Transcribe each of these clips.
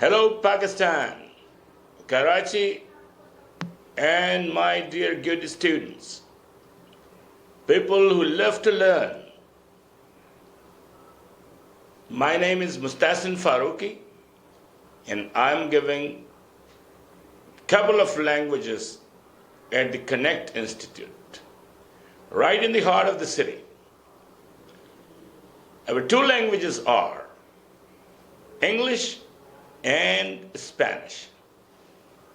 Hello, Pakistan, Karachi, and my dear good students, people who love to learn. My name is Mustasin Farooqi, and I'm giving a couple of languages at the Connect Institute, right in the heart of the city. Our two languages are English and Spanish.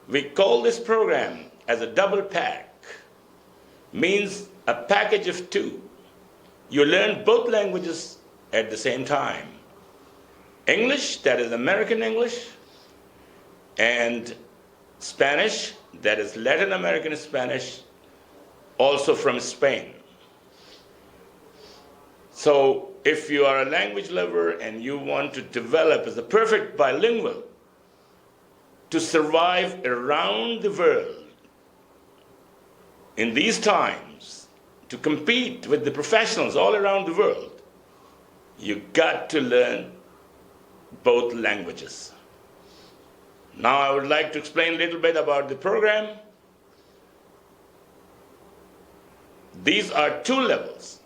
We call this program as a double pack, means a package of two. You learn both languages at the same time. English, that is American English, and Spanish, that is Latin American Spanish, also from Spain. So if you are a language lover and you want to develop as a perfect bilingual to survive around the world in these times, to compete with the professionals all around the world, you got to learn both languages. Now I would like to explain a little bit about the program. These are two levels,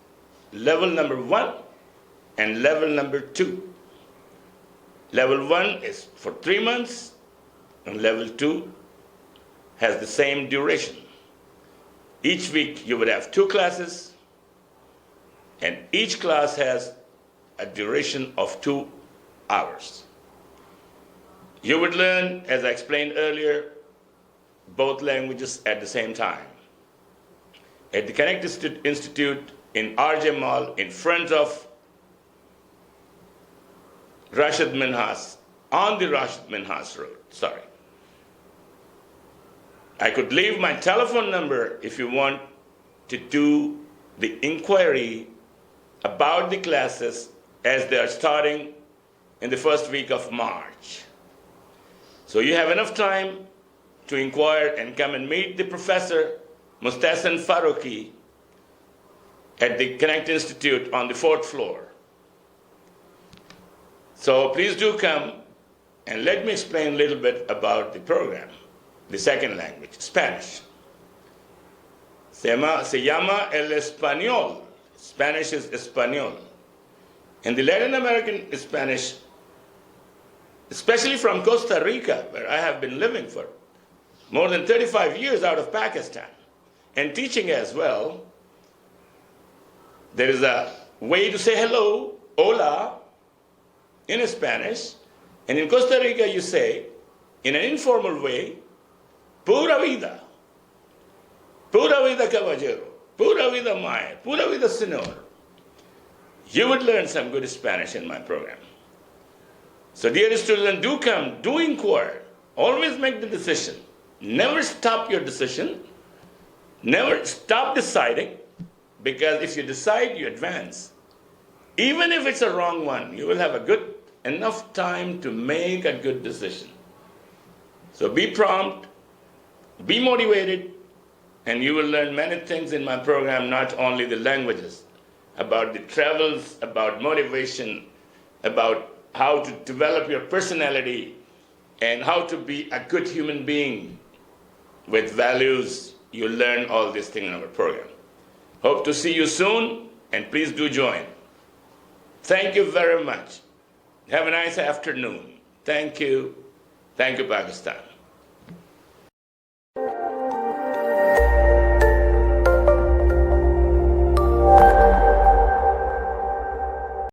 level number 1 and level number 2. Level 1 is for 3 months, and level 2 has the same duration. Each week you would have 2 classes, and each class has a duration of 2 hours. You would learn, as I explained earlier, both languages at the same time. At the Connect Institute in RJ Mall, in front of Rashid Minhas, on the Rashid Minhas Road, sorry. I could leave my telephone number if you want to do the inquiry about the classes as they are starting in the first week of March. So you have enough time to inquire and come and meet the Professor Mustasin Farooqi at the Connect Institute on the 4th floor. So please do come, and let me explain a little bit about the program, the second language, Spanish. Se llama el español. Spanish is español. In the Latin American Spanish, especially from Costa Rica, where I have been living for more than 35 years out of Pakistan, and teaching as well, there is a way to say hello, hola, in Spanish, and in Costa Rica you say, in an informal way, pura vida caballero, pura vida maya, pura vida señor. You would learn some good Spanish in my program. So dear students, do come, do inquire, always make the decision. Never stop your decision, never stop deciding, because if you decide, you advance. Even if it's a wrong one, you will have a good enough time to make a good decision. So be prompt, be motivated, and you will learn many things in my program, not only the languages, about the travels, about motivation, about how to develop your personality, and how to be a good human being with values. You learn all these things in our program. Hope to see you soon, and please do join. Thank you very much. Have a nice afternoon. Thank you. Thank you, Pakistan.